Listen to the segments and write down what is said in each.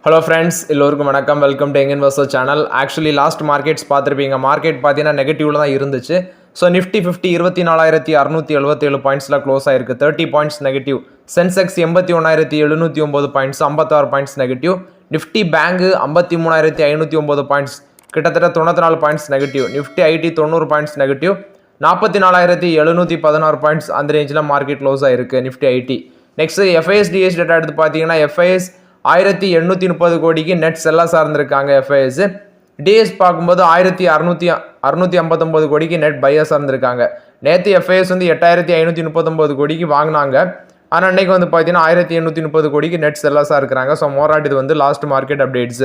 Hello friends, எல்லோருக்கும் வணக்கம். Welcome to young investor channel. Actually last markets பார்த்துருப்பீங்க. Market பார்த்தீங்கன்னா நெகட்டிவ்ல தான் இருந்துச்சு. ஸோ நிஃப்டி 24,677 பாயிண்ட்ஸில் க்ளோஸ் ஆயிருக்கு. 30 points negative. Sensex 81,709 points, 56 points negative. Nifty bank 53,509 points, கிட்டத்தட்ட 94 points negative. Nifty IT 90 points negative. 44,716 points அந்த ரேஞ்சில் மார்க்கெட் க்ளோஸ் ஆயிருக்கு nifty IT. Next FIs data எடுத்து பார்த்தீங்கன்னா எஃப்ஐஎஸ் 1,830 கோடிக்கு நெட் செல்லாக சார்ந்திருக்காங்க. எஃப்ஐஎஸ் டிஎஸ் பார்க்கும்போது 1,659 கோடிக்கு நெட் பையாக சார்ந்திருக்காங்க. நேற்று எஃப்ஐஎஸ் 8,539 கோடிக்கு வாங்கினாங்க. ஆனால் அன்றைக்கி பார்த்தீங்கன்னா 1,830 கோடிக்கு நெட் செல்லாஸாக இருக்கிறாங்க. ஸோ மோராட் இது லாஸ்ட் மார்க்கெட் அப்டேட்ஸ்.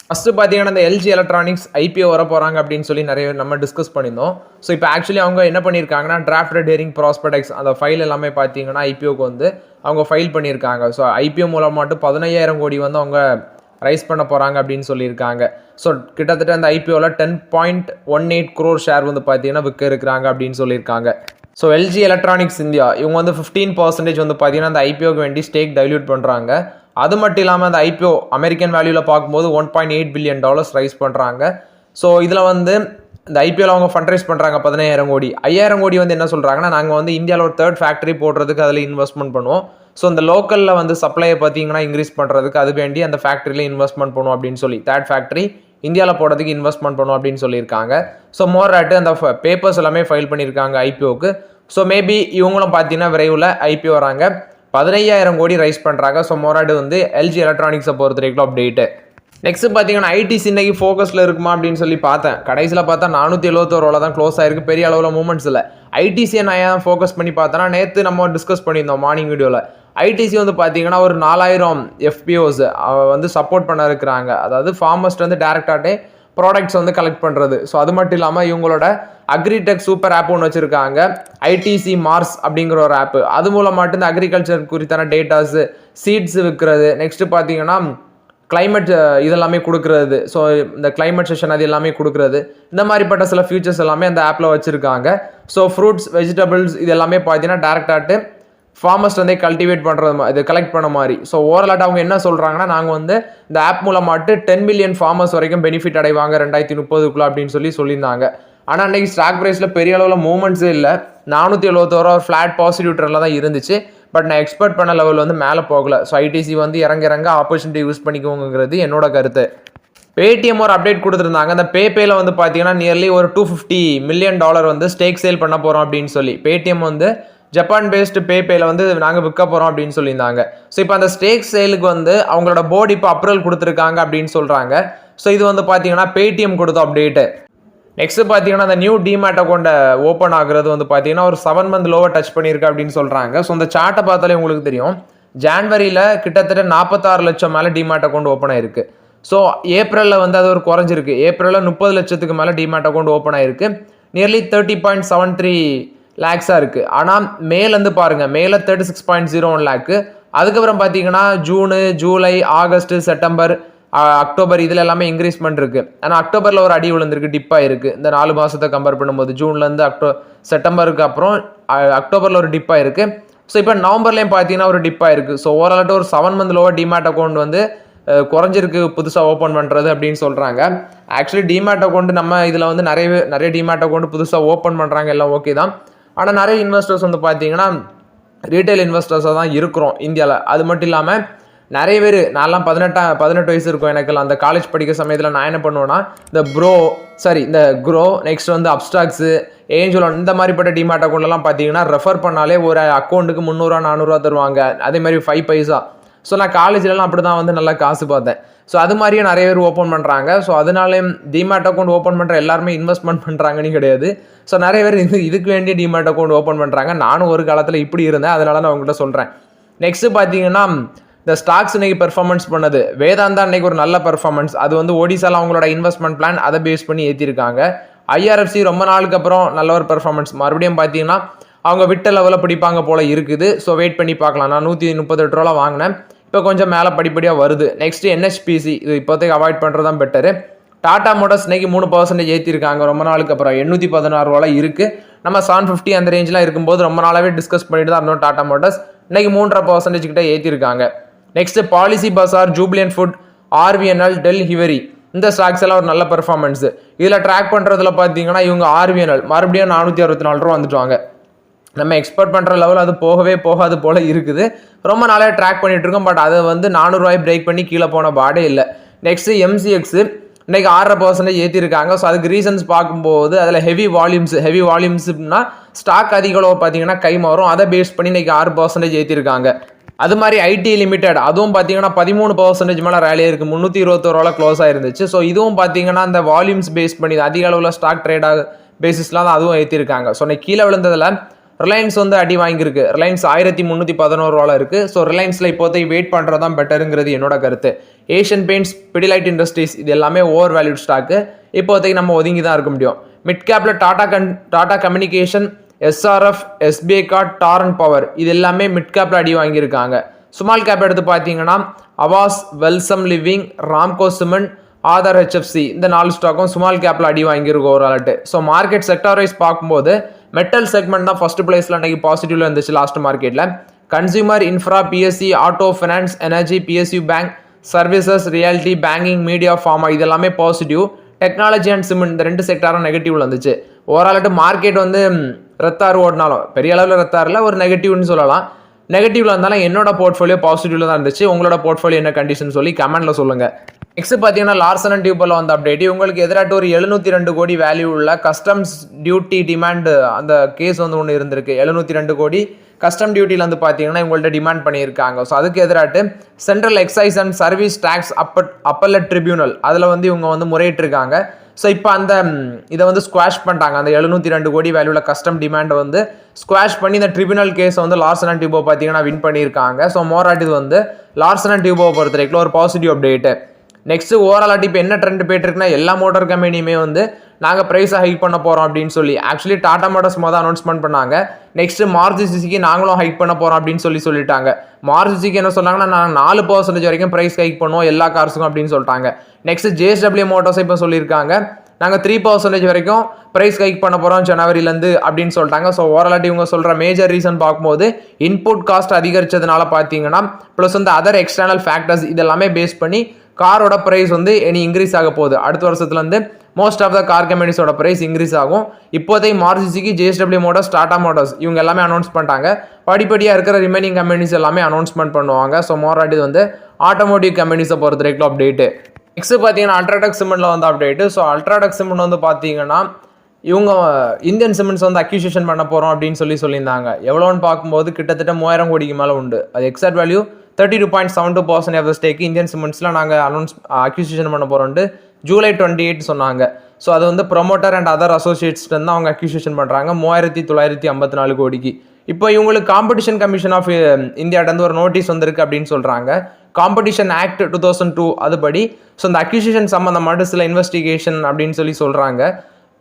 ஃபஸ்ட்டு பார்த்தீங்கன்னா இந்த எல்ஜி எலக்ட்ரானிக்ஸ் ஐபிஓ வர போகிறாங்க அப்படின்னு சொல்லி நிறைய நம்ம டிஸ்கஸ் பண்ணியிருந்தோம். ஸோ இப்போ ஆக்சுவலி அவங்க என்ன பண்ணியிருக்காங்கன்னா டிராஃப்டட் ஹியரிங் ப்ராஸ்பெக்ட்ஸ் அந்த ஃபைல் எல்லாமே பார்த்தீங்கன்னா ஐபிஓக்கு அவங்க ஃபைல் பண்ணியிருக்காங்க. ஸோ ஐபிஓ மூலம் மட்டும் 15,000 கோடி அவங்க ரைஸ் பண்ண போகிறாங்க அப்படின்னு சொல்லியிருக்காங்க. ஸோ கிட்டத்தட்ட அந்த ஐபிஓவில் 10.18 crore ஷேர் பார்த்தீங்கன்னா விற்க இருக்கிறாங்க அப்படின்னு சொல்லியிருக்காங்க. ஸோ எல்ஜி எலக்ட்ரானிக்ஸ் இந்தியா இவங்க 15% பார்த்தீங்கன்னா அந்த ஐபிஓக்கு வேண்டி ஸ்டேக் டைல்யூட் பண்ணுறாங்க. அது மட்டும் இல்லாமல் அந்த ஐபிஓ அமெரிக்கன் வேல்யூவில் பார்க்கும்போது $1.8 billion ரைஸ் பண்ணுறாங்க. ஸோ இதில் இந்த ஐபிஓவில் அவங்க ஃபண்ட் ரைஸ் பண்ணுறாங்க 15,000 கோடி. 5,000 கோடி என்ன சொல்கிறாங்கன்னா நாங்கள் இந்தியாவில் ஒரு 3rd ஃபேக்ட்ரி போடுறதுக்கு அதில் இன்வெஸ்ட்மெண்ட் பண்ணுவோம். ஸோ இந்த லோக்கலில் சப்ளையை பார்த்தீங்கன்னா இன்க்ரீஸ் பண்ணுறதுக்கு அது வேண்டி அந்த ஃபேக்ட்ரியில் இன்வெஸ்ட்மெண்ட் பண்ணுவோம் அப்படின்னு சொல்லி 3rd ஃபேக்ட்ரி இந்தியாவில் போடுறதுக்கு இன்வெஸ்ட்மெண்ட் பண்ணுவோம் அப்படின்னு சொல்லியிருக்காங்க. ஸோ மோராட்டு அந்த பேப்பர்ஸ் எல்லாமே ஃபைல் பண்ணியிருக்காங்க ஐபிஓக்கு. ஸோ மேபி இவங்களும் பார்த்தீங்கன்னா விரைவில் ஐபிஓ வராங்க, 15,000 கோடி ரைஸ் பண்ணுறாங்க. ஸோ மோராடு எல்ஜி எலக்ட்ரானிக்ஸை பொறுத்த வரைக்கும் அப்டேட்டு. நெக்ஸ்ட் பார்த்தீங்கன்னா ஐடிசி இன்னைக்கு ஃபோக்கஸில் இருக்குமா அப்படின்னு சொல்லி பார்த்தேன். கடைசியில் பார்த்தா 471 தான் க்ளோஸ் ஆயிருக்கு. பெரிய அளவில் மூமெண்ட்ஸ் இல்லை. ஐடிசியை நான் ஏன் ஃபோக்கஸ் பண்ணி பார்த்தேன்னா நேற்று நம்ம டிஸ்கஸ் பண்ணியிருந்தோம் மார்னிங் வீடியோவில். ஐடிசி பார்த்தீங்கன்னா ஒரு 4,000 எஃபிஓஸ் சப்போர்ட் பண்ண இருக்கிறாங்க. அதாவது ஃபார்மர்ஸ்ட் டேரெக்டாகவே ப்ராடக்ட்ஸ் கலெக்ட் பண்ணுறது. ஸோ அது மட்டும் இல்லாமல் இவங்களோட அக்ரிடெக் சூப்பர் ஆப் ஒன்று வச்சுருக்காங்க, ஐடிசி மார்ஸ் அப்படிங்கிற ஒரு ஆப்பு. அது மூலம் மட்டும் இந்த அக்ரிகல்ச்சர் குறித்தான டேட்டாஸு, சீட்ஸு விற்கிறது, நெக்ஸ்ட்டு பார்த்தீங்கன்னா கிளைமேட் இதெல்லாமே கொடுக்குறது. ஸோ இந்த கிளைமேட் செஷன் அது எல்லாமே கொடுக்குறது. இந்த மாதிரிப்பட்ட சில ஃபியூச்சர்ஸ் எல்லாமே அந்த ஆப்பில் வச்சுருக்காங்க. ஸோ ஃப்ரூட்ஸ், வெஜிடபிள்ஸ் இது எல்லாமே பார்த்தீங்கன்னா டேரெக்டாட்டு ஃபார்மர்ஸ் கல்டிவேட் பண்ணுறது இது கலெக்ட் பண்ண மாதிரி. ஸோ ஓவராலாக அவங்க என்ன சொல்கிறாங்கன்னா நாங்கள் இந்த ஆப் மூலமாட்டு 10 மில்லியன் ஃபார்மர்ஸ் வரைக்கும் பெனிஃபிட் அடைவாங்க 2030 அப்படின்னு சொல்லியிருந்தாங்க. ஆனால் அன்றைக்கி ஸ்டாக் ப்ரைஸில் பெரிய அளவில் மூவ்மெண்ட்ஸே இல்லை. 471 ஃப்ளாட் பாசிட்டிவ் ட்ரெண்டில் தான் இருந்துச்சு. பட் நான் எக்ஸ்பெக்ட் பண்ண லெவல் மேலே போகல. ஸோ ஐடிசி இறங்க ஆப்பர்ச்சுனிட்டி யூஸ் பண்ணிக்கோங்கிறது என்னோட கருத்து. பேடிஎம் ஒரு அப்டேட் கொடுத்துருந்தாங்க. அந்த பேல பார்த்தீங்கன்னா நியர்லி ஒரு $250 million ஸ்டேக் சேல் பண்ண போகிறோம் அப்படின்னு சொல்லி பேடிஎம் ஜப்பான் பேஸ்டு பேல நாங்கள் விற்க போகிறோம் அப்படின்னு சொல்லியிருந்தாங்க. ஸோ இப்போ அந்த ஸ்டேக் சேலுக்கு அவங்களோட போர்டு இப்போ அப்ரூவல் கொடுத்துருக்காங்க அப்படின்னு சொல்கிறாங்க. ஸோ இது பார்த்தீங்கன்னா பேடிஎம் கொடுத்த அப்டேட்டு. நெக்ஸ்ட் பார்த்தீங்கன்னா அந்த நியூ டிமேட் அக்கௌண்ட் ஓப்பன் ஆகுறது பார்த்தீங்கன்னா ஒரு 7 month லோவை டச் பண்ணியிருக்கு அப்படின்னு சொல்கிறாங்க. ஸோ அந்த சார்ட்டை பார்த்தாலே உங்களுக்கு தெரியும், ஜான்வரியில் கிட்டத்தட்ட 46 லட்சம் மேலே டிமேட் அக்கௌண்ட் ஓப்பன் ஆயிருக்கு. ஸோ ஏப்ரலில் அது ஒரு குறைஞ்சிருக்கு. ஏப்ரலில் 30 லட்சத்துக்கு மேலே டிமேட் அக்கௌண்ட் ஓப்பன் ஆயிருக்கு. நியர்லி 30.73 lakhs இருக்குது. ஆனால் மேலேருந்து பாருங்கள், மேலே 36.01 lakh. அதுக்கப்புறம் பார்த்தீங்கன்னா June, July, August, September, October இதில் எல்லாமே இன்க்ரீஸ்மெண்ட் இருக்குது. ஆனால் அக்டோபரில் ஒரு அடி விழுந்திருக்கு, டிப்பாக இருக்குது. இந்த 4 மாதத்தை கம்பேர் பண்ணும்போது ஜூன்லேருந்து செப்டம்பருக்கு அப்புறம் அக்டோபரில் ஒரு டிப்பாக இருக்குது. ஸோ இப்போ நவம்பர்லேயும் பார்த்தீங்கன்னா ஒரு டிப்பாக இருக்குது. ஸோ ஓவராலாக ஒரு 7 month லோவர் டிமேட் அக்கௌண்ட் குறைஞ்சிருக்கு புதுசாக ஓப்பன் பண்ணுறது அப்படின்னு சொல்கிறாங்க. ஆக்சுவலி டிமேட் அக்கௌண்ட் நம்ம இதில் நிறைய டிமேட் அக்கௌண்ட் புதுசாக ஓப்பன் பண்ணுறாங்க, எல்லாம் ஓகே தான். ஆனால் நிறைய இன்வெஸ்டர்ஸ் பார்த்தீங்கன்னா ரீட்டைல் இன்வெஸ்டர்ஸாக தான் இருக்கிறோம் இந்தியாவில். அது மட்டும் இல்லாமல் நிறைய பேர் நான்லாம் 18 வயசு இருக்கும் எனக்குலாம். அந்த காலேஜ் படிக்கிற சமயத்தில் நான் என்ன பண்ணுவேன்னா இந்த இந்த க்ரோ நெக்ஸ்ட் அப்ஸ்டாக்ஸு, ஏஞ்சல் இந்த மாதிரிப்பட்ட டிமேட் அக்கௌண்ட்லாம் பார்த்தீங்கன்னா ரெஃபர் பண்ணாலே ஒரு அக்கௌண்ட்டுக்கு 300 400 தருவாங்க. அதே மாதிரி 5 பைசா. ஸோ நான் காலேஜ்லலாம் அப்படி தான் நல்லா காசு பார்த்தேன். ஸோ அது மாதிரியே நிறைய பேர் ஓப்பன் பண்ணுறாங்க. ஸோ அதனாலே டிமேட் அக்கௌண்ட் ஓப்பன் பண்ணுற எல்லாருமே இன்வெஸ்ட்மெண்ட் பண்ணுறாங்கன்னு கிடையாது. ஸோ நிறைய பேர் இதுக்கு வேண்டிய டிமேட் அக்கௌண்ட் ஓப்பன் பண்ணுறாங்க. நானும் ஒரு காலத்தில் இப்படி இருந்தேன், அதனால நான் உங்கள்கிட்ட சொல்கிறேன். நெக்ஸ்ட்டு பார்த்தீங்கன்னா இந்த ஸ்டாக்ஸ் இன்னைக்கு பெர்ஃபார்மன்ஸ் பண்ணது வேதாந்தா இன்னைக்கு ஒரு நல்ல பெர்ஃபார்மன்ஸ். அது ஒடிசாவில் அவங்களோட இன்வெஸ்ட்மெண்ட் பிளான் அதை பேஸ் பண்ணி ஏற்றிருக்காங்க. ஐஆர்எஃப்சி ரொம்ப நாளுக்கு அப்புறம் நல்ல ஒரு பெர்ஃபார்மன்ஸ். மறுபடியும் பார்த்தீங்கன்னா அவங்க விட்ட லெவலில் பிடிப்பாங்க போல் இருக்குது. ஸோ வெயிட் பண்ணி பார்க்கலாம். நான் 138 ரூபா வாங்கினேன், இப்போ கொஞ்சம் மேலே படிப்படியாக வருது. நெக்ஸ்ட்டு என்ஹெச்பிசி இது இப்போதைக்கு அவாய்ட் பண்ணுறது தான் பெட்டரு. டாடா மோட்டர்ஸ் இன்னைக்கு 3% ஏற்றிருக்காங்க ரொம்ப நாளுக்கு அப்புறம். 816 ரூபா இருக்குது. நம்ம 750 அந்த ரேஞ்செலாம் இருக்கும்போது ரொம்ப நாளாகவே டிஸ்கஸ் பண்ணிட்டு தான் இருந்தோம். டாடா மோட்டர்ஸ் இன்னைக்கு 3.5% கிட்ட ஏற்றிருக்காங்க. நெக்ஸ்ட் பாலிசி பசார், ஜூபிலியன் ஃபுட், ஆர்விஎன்எல், டெல், ஹிவரி இந்த ஸ்டாக்ஸ் எல்லாம் ஒரு நல்ல பெர்ஃபார்மன்ஸ். இதில் ட்ராக் பண்ணுறதுல பார்த்தீங்கன்னா இவங்க ஆர்விஎன்எல் மறுபடியும் 464 ரூபா வந்துட்டுவாங்க. நம்ம எக்ஸ்பெக்ட் பண்ணுற லெவல் அது போகவே போகாது போல் இருக்குது. ரொம்ப நாளாக ட்ராக் பண்ணிட்டு இருக்கோம். பட் அதை வந்து 400 ரூபாய் பிரேக் பண்ணி கீழே போன பாடே இல்லை. நெக்ஸ்ட்டு எம்சிஎக்ஸ் இன்றைக்கி 6% ஏற்றிருக்காங்க. ஸோ அதுக்கு ரீசன்ஸ் பார்க்கும்போது அதில் ஹெவி வால்யூம்ஸ்னா ஸ்டாக் அதிக அளவு பார்த்தீங்கன்னா கை மாறும். அதை பேஸ் பண்ணி இன்றைக்கி 6% ஏற்றிருக்காங்க. அது மாதிரி ஐடி லிமிடெட் அதுவும் பார்த்தீங்கன்னா 13% மேலே ரேலியாக இருக்குது. 321 ரூபாய் க்ளோஸ் ஆயிருந்துச்சு. ஸோ இதுவும் பார்த்தீங்கன்னா அந்த வால்யூம்ஸ் பேஸ் பண்ணி அதிக அளவில் ஸ்டாக் ட்ரேட் பேசிஸ்லாம் தான் அதுவும் ஏற்றிருக்காங்க. ஸோ இன்னைக்கு கீழே விழுந்ததில் ரிலையன்ஸ் வந்து அடி வாங்கியிருக்கு. ரிலையன்ஸ் 1311 ரூபாய் இருக்குது. ஸோ ரிலையன்ஸில் இப்போதைக்கு வெயிட் பண்ணுறது தான் பெட்டருங்கிறது என்னோட கருத்து. ஏஷியன் பெயிண்ட்ஸ், பிடிலைட் இண்டஸ்ட்ரீஸ் இது எல்லாமே ஓவர் வேல்யூட் ஸ்டாக்கு. இப்போதைக்கு நம்ம ஒதுங்கி தான் இருக்க முடியும். மிட் கேப்பில் Tata communication, SRF, SBI card, Torrent power இது எல்லாமே மிட் கேப்பில் அடி வாங்கியிருக்காங்க. ஸ்மால் கேப் எடுத்து பார்த்தீங்கன்னா Aavas, Welspun living, Ramco cement, Aadhaar HFC இந்த 4 ஸ்டாக்கும் ஸ்மால் கேப்பில் அடி வாங்கியிருக்கும் ஒரு ஆல்ட்டு. ஸோ மார்க்கெட் செக்டார் வைஸ் பார்க்கும்போது மெட்டல் செக்மெண்ட் தான் ஃபர்ஸ்ட் பிளேஸில் அன்றைக்கி பாசிட்டிவ்ல இருந்துச்சு லாஸ்ட் மார்க்கெட்டில். Consumer, infra, PSC, auto, finance, energy, PSU bank, services, reality, banking, media, pharma இது எல்லாமே பாசிட்டிவ். டெக்னாலஜி அண்ட் சிமெண்ட் இந்த 2 செக்டாரும் நெகட்டிவ்ல இருந்துச்சு. ஓவரால்ட்டு மார்க்கெட் வந்து ரத்தாறு ஓடினாலும் பெரிய அளவில் ரத்தாரில் ஒரு நெகட்டிவ்னு சொல்லலாம். நெகட்டிவ்ல இருந்தாலும் என்னோட போர்ட்ஃபோலியோ பாசிட்டிவ்ல தான் இருந்துச்சு. உங்களோட போர்ட்ஃபோலியோ என்ன கண்டிஷன் சொல்லி கமெண்ட்ல சொல்லுங்க. நெக்ஸ்ட் பார்த்தீங்கன்னா லார்சன் அண்ட் டியூபர்ல வந்த அப்டேட். உங்களுக்கு எதிராட்டு ஒரு 702 கோடி வேல்யூ உள்ள கஸ்டம்ஸ் டியூட்டி டிமாண்ட் அந்த கேஸ் வந்து ஒன்று இருந்திருக்கு. 702 கோடி கஸ்டம் டியூட்டியில் வந்து பார்த்தீங்கன்னா இவங்கள்ட்ட டிமாண்ட் பண்ணியிருக்காங்க. ஸோ அதுக்கு எதிராட்டு central excise and service tax appellate tribunal அதில் வந்து இவங்க வந்து முறையிட்டிருக்காங்க. ஸோ இப்போ அந்த இதை வந்து ஸ்குவாஷ் பண்ணிட்டாங்க. அந்த 702 கோடி வேல்யூவில் கஸ்டம் டிமாண்டை வந்து ஸ்குவாஷ் பண்ணி இந்த ட்ரிபியூனல் கேஸை வந்து லார்சன் அண்ட் டியூபோ பார்த்தீங்கன்னா வின் பண்ணியிருக்காங்க. ஸோ மோராட் இது வந்து லார்சன் அண்ட் டியூபோவை பொறுத்த வரைக்கும் ஒரு பாசிட்டிவ் அப்டேட்டு. நெக்ஸ்ட் ஓவராலாட்டி இப்போ என்ன ட்ரெண்ட் போயிட்டு இருக்குன்னா எல்லா மோட்டார் கம்பெனியுமே வந்து நாங்கள் ப்ரைஸை ஹைக் பண்ண போகிறோம் அப்படின்னு சொல்லி ஆக்சுவலி டாடா மோட்டார்ஸ் மொதல் அனௌன்ஸ்மெண்ட் பண்ணாங்க. நெக்ஸ்ட் மாருதி சுசுகி நாங்களும் ஹைக் பண்ண போகிறோம் அப்படின்னு சொல்லிட்டாங்க. மாருதி சுசுகி என்ன சொன்னாங்கன்னா நாங்கள் 4% வரைக்கும் ப்ரைஸ் ஹைக் பண்ணுவோம் எல்லா கார்ஸுக்கும் அப்படின்னு சொல்லிட்டாங்க. நெக்ஸ்ட் JSW மோட்டார்ஸ் இப்போ சொல்லியிருக்காங்க நாங்கள் 3% வரைக்கும் ப்ரைஸ் ஹைக் பண்ண போகிறோம் ஜனவரிலேருந்து அப்படின்னு சொல்லிட்டாங்க. ஸோ ஓவராலாட்டி இவங்க சொல்கிற மேஜர் ரீசன் பார்க்கும்போது இன்புட் காஸ்ட் அதிகரிச்சதுனால பார்த்தீங்கன்னா ப்ளஸ் வந்து அதர் எக்ஸ்டர்னல் ஃபேக்டர்ஸ் இதெல்லாமே பேஸ் பண்ணி காரோட ப்ரைஸ் வந்து இனி இன்க்ரீஸ் ஆக போகுது. அடுத்த வருஷத்துலேருந்து மோஸ்ட் ஆஃப் த கார் கம்பெனிஸோட ப்ரைஸ் இன்க்ரீஸ் ஆகும். இப்போதைக்கு Maruti Suzuki, JSW motors, Tata motors இவங்க எல்லாமே அனௌன்ஸ் பண்ணிட்டாங்க. படிப்படியாக இருக்கிற ரிமைனிங் கம்பெனிஸ் எல்லாமே அனௌன்ஸ்மெண்ட் பண்ணுவாங்க. ஸோ மோராட் இது வந்து ஆட்டோமோட்டிவ் கம்பெனிஸை பொறுத்த வரைக்கும் அப்டேட்டு. நெக்ஸ்ட் பார்த்தீங்கன்னா அல்ட்ராடெக் சிமெண்ட்ல வந்து அப்டேட்டு. ஸோ அல்ட்ராடெக் சிமெண்ட் வந்து பார்த்தீங்கன்னா இவங்க இந்தியன் சிமெண்ட்ஸ் வந்து அக்யூசியேஷன் பண்ண போகிறோம் அப்படின்னு சொல்லியிருந்தாங்க. எவ்வளோன்னு பார்க்கும்போது கிட்டத்தட்ட 3000 கோடிக்கு மேலே உண்டு. அது exact value 32.72% of the stake Indian சிமெண்ட்ஸில் நாங்கள் அக்யூசியேஷன் பண்ண போகிறோன்ட்டு ஜூலை 28 சொன்னாங்க. ஸோ அது வந்து ப்ரொமோட்டர் அண்ட் அதர் அசோசியேட்ஸ் தான் அவங்க அக்யூசியேஷன் பண்ணுறாங்க 3954 கோடிக்கு. இப்போ இவங்களுக்கு காம்படிஷன் கமிஷன் ஆஃப் இந்தியாவிலேருந்து ஒரு நோட்டீஸ் வந்திருக்கு அப்படின்னு சொல்கிறாங்க. காம்படிஷன் ஆக்ட் 2002 அதுபடி ஸோ அந்த அக்யூசியேஷன் சம்மந்தமாக சில இன்வெஸ்டிகேஷன் அப்படின்னு சொல்கிறாங்க.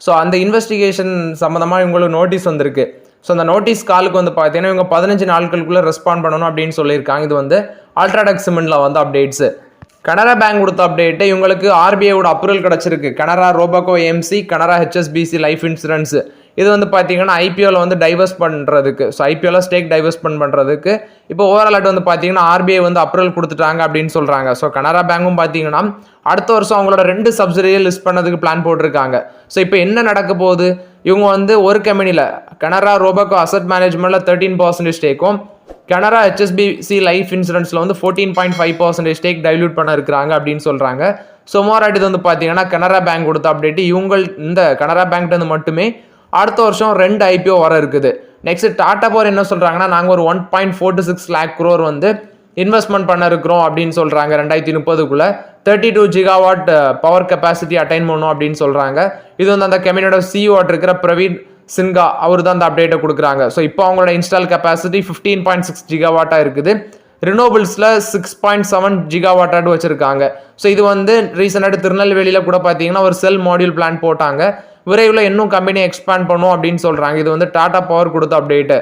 ஸோ அந்த இன்வெஸ்டிகேஷன் சம்மந்தமாக இவங்களுக்கு நோட்டீஸ் வந்திருக்கு. ஸோ அந்த நோட்டீஸ் காலுக்கு வந்து பார்த்தீங்கன்னா இவங்க 15 நாட்களுக்குள்ளே ரெஸ்பாண்ட் பண்ணணும் அப்படின்னு சொல்லியிருக்காங்க. இது வந்து அல்ட்ராடெக் சிமெண்ட்ல வந்து அப்டேட்ஸு. கனரா பேங்க் கொடுத்த அப்டேட்டு இவங்களுக்கு RBIயோட அப்ரூவல் கிடச்சிருக்கு. Canara Robeco AMC, Canara HSBC life insurance இது வந்து பார்த்தீங்கன்னா IPOவில் வந்து டைவர்ஸ் பண்ணுறதுக்கு ஸோ IPOவில் ஸ்டேக் டைவர்ஸ்மெண்ட் பண்ணுறதுக்கு இப்போ ஓவரால் வந்து பார்த்தீங்கன்னா RBI வந்து அப்ரூவல் கொடுத்துட்டாங்க அப்படின்னு சொல்கிறாங்க. ஸோ கனரா பேங்கும் பார்த்தீங்கன்னா அடுத்த வருஷம் அவங்களோட 2 சப்சிடியை லிஸ்ட் பண்ணதுக்கு பிளான் போட்டிருக்காங்க. ஸோ இப்போ என்ன நடக்க போகுது, இவங்க வந்து ஒரு கம்பெனியில் கனரா ரோபோகோ அசட் மேனேஜ்மெண்ட்டில் 13% ஸ்டேக்கும் கனரா HSBC லைஃப் இன்சூரன்ஸில் வந்து 14.5% ஸ்டேக் டைல்யூட் பண்ண இருக்கிறாங்க அப்படின்னு சொல்கிறாங்க. ஸோ மோராட் இது வந்து பார்த்தீங்கன்னா கனரா பேங்க் கொடுத்த அப்டேட்டு. இந்த கனரா பேங்க்ட்டு வந்து மட்டுமே அடுத்த வருஷம் 2 IPO வர இருக்குது. நெக்ஸ்ட் டாடா பவர் என்ன சொல்கிறாங்கன்னா நாங்கள் ஒரு 1.46 lakh crore வந்து இன்வெஸ்ட்மெண்ட் பண்ண இருக்கிறோம் அப்படின்னு சொல்கிறாங்க. 2030 32 gigawatt பவர் கெப்பாசிட்டி அட்டைன் பண்ணணும் அப்படின்னு சொல்கிறாங்க. இது வந்து அந்த கம்பெனியோட CEO இருக்கிற பிரவீன் சின்ஹா அவர் தான் அந்த அப்டேட்டை கொடுக்குறாங்க. ஸோ இப்போ அவங்களோட இன்ஸ்டால் கெப்பாசிட்டி 15.6 gigawatt இருக்குது. ரினோவபிள்ஸில் 6.7 gigawatt வச்சுருக்காங்க. ஸோ இது வந்து ரீசெண்டாக திருநெல்வேலியில் கூட பார்த்தீங்கன்னா ஒரு செல் மாடியூல் பிளான் போட்டாங்க. விரைவில் இன்னும் கம்பெனியை எக்ஸ்பேண்ட் பண்ணும் அப்படின்னு சொல்கிறாங்க. இது வந்து டாடா பவர் கொடுத்த அப்டேட்டு.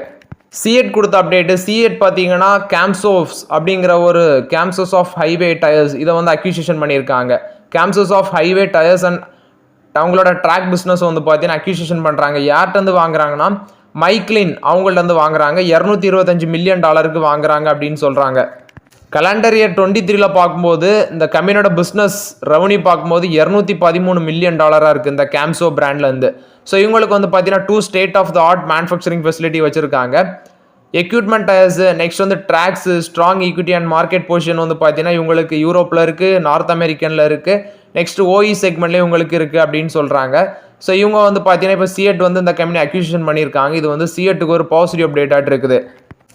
சிஎட் கொடுத்த அப்டேட்டு. சிஎட் பார்த்தீங்கன்னா கேம்சோஸ் அப்படிங்கிற ஒரு கேம்சோஸ் ஆஃப் ஹைவே டயர்ஸ் இதை வந்து அக்யூசியேஷன் பண்ணியிருக்காங்க. கேம்சோஸ் ஆஃப் ஹைவே டயர்ஸ் அண்ட் அவங்களோட ட்ராக் பிஸ்னஸ் வந்து பார்த்தீங்கன்னா அக்யூசியேஷன் பண்ணுறாங்க. யார்கிட்ட வாங்குறாங்கன்னா மைக்லின் அவங்கள்ட்ட வாங்குறாங்க. $225 மில்லியன் வாங்குறாங்க அப்படின்னு சொல்கிறாங்க. கலண்டர் இயர் 23ல பார்க்கும்போது இந்த கம்பெனியோட பிஸ்னஸ் ரெவன்யூ பார்க்கும்போது $213 மில்லியன் இருக்குது இந்த கேம்சோ பிராண்ட்லேருந்து. ஸோ இவங்களுக்கு வந்து பார்த்தீங்கன்னா 2 state of the art manufacturing facility வச்சுருக்காங்க. எக்யூப்மெண்ட் டயர்ஸ், நெக்ஸ்ட் வந்து tracks, strong equity and market position வந்து பார்த்தீங்கன்னா இவங்களுக்கு யூரோப்பில் இருக்குது, நார்த் அமெரிக்கனில் இருக்குது, நெக்ஸ்ட் ஓஇ செக்மெண்ட்லேயும் உங்களுக்கு இருக்குது அப்படின்னு சொல்கிறாங்க. ஸோ இவங்க வந்து பார்த்தீங்கன்னா இப்போ சிஎட் வந்து இந்த கம்பெனி அக்யூசிஷன் பண்ணியிருக்காங்க. இது வந்து சிஎட்டுக்கு ஒரு பாசிட்டிவ் அப்டேட்டாக இருக்குது.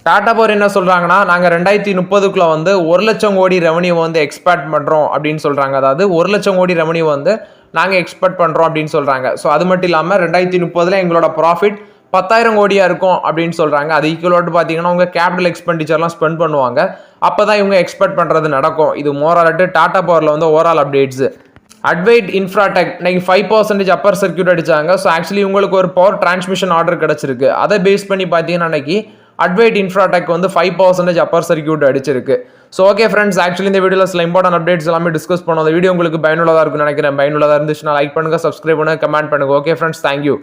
டாடா பவர் என்ன சொல்கிறாங்கன்னா, நாங்கள் 2030க்குள்ள வந்து 1 லட்சம் கோடி ரெவன்யூ வந்து எக்ஸ்பெக்ட் பண்ணுறோம் அப்படின்னு சொல்கிறாங்க. அதாவது 1 லட்சம் கோடி ரெவன்யூ வந்து நாங்கள் எக்ஸ்பெக்ட் பண்ணுறோம் அப்படின்னு சொல்கிறாங்க. ஸோ அது மட்டும் இல்லாமல் 2030 எங்களோட ப்ராஃபிட் 10,000 கோடியாக இருக்கும் அப்படின்னு சொல்கிறாங்க. அது ஈக்குவலோட்டு பார்த்தீங்கன்னா உங்கள் கேபிட்டல் எக்ஸ்பெண்டிச்சர்லாம் ஸ்பெண்ட் பண்ணுவாங்க. அப்போ தான் இவங்க எக்ஸ்பெக்ட் பண்ணுறது நடக்கும். இது மோராலட்டு டாடா பவரில் வந்து ஓவரால் அப்டேட்ஸு. அட்வைட் இன்ஃப்ராடெக் இன்னைக்கு 5% அப்பர் சர்க்யூட் அடிச்சாங்க. ஸோ ஆக்சுவலி உங்களுக்கு ஒரு பவர் டிரான்ஸ்மிஷன் ஆர்டர் கிடச்சிருக்கு. அதை பேஸ் பண்ணி பார்த்தீங்கன்னா அன்னைக்கு அட்வைட் இன்ஃப்ராடெக் வந்து 5% அப்பர் சர்க்யூட் அடிச்சிருக்கு. ஸோ ஓகே ஃப்ரெண்ட்ஸ், ஆக்சுவலி இந்த வீடியோவில் சில இம்பார்ட்டன்ட் அப்டேட்ஸ் எல்லாமே டிஸ்கஸ் பண்ணோம். அந்த வீடியோ உங்களுக்கு பயனுள்ளதாக இருக்குன்னு நினைக்கிறேன். பயனுள்ளதாக இருந்துச்சுன்னா லைக் பண்ணுங்கள், சப்ஸ்கிரைப் பண்ணுங்கள், கமெண்ட் பண்ணுங்கள். Okay friends, thank you.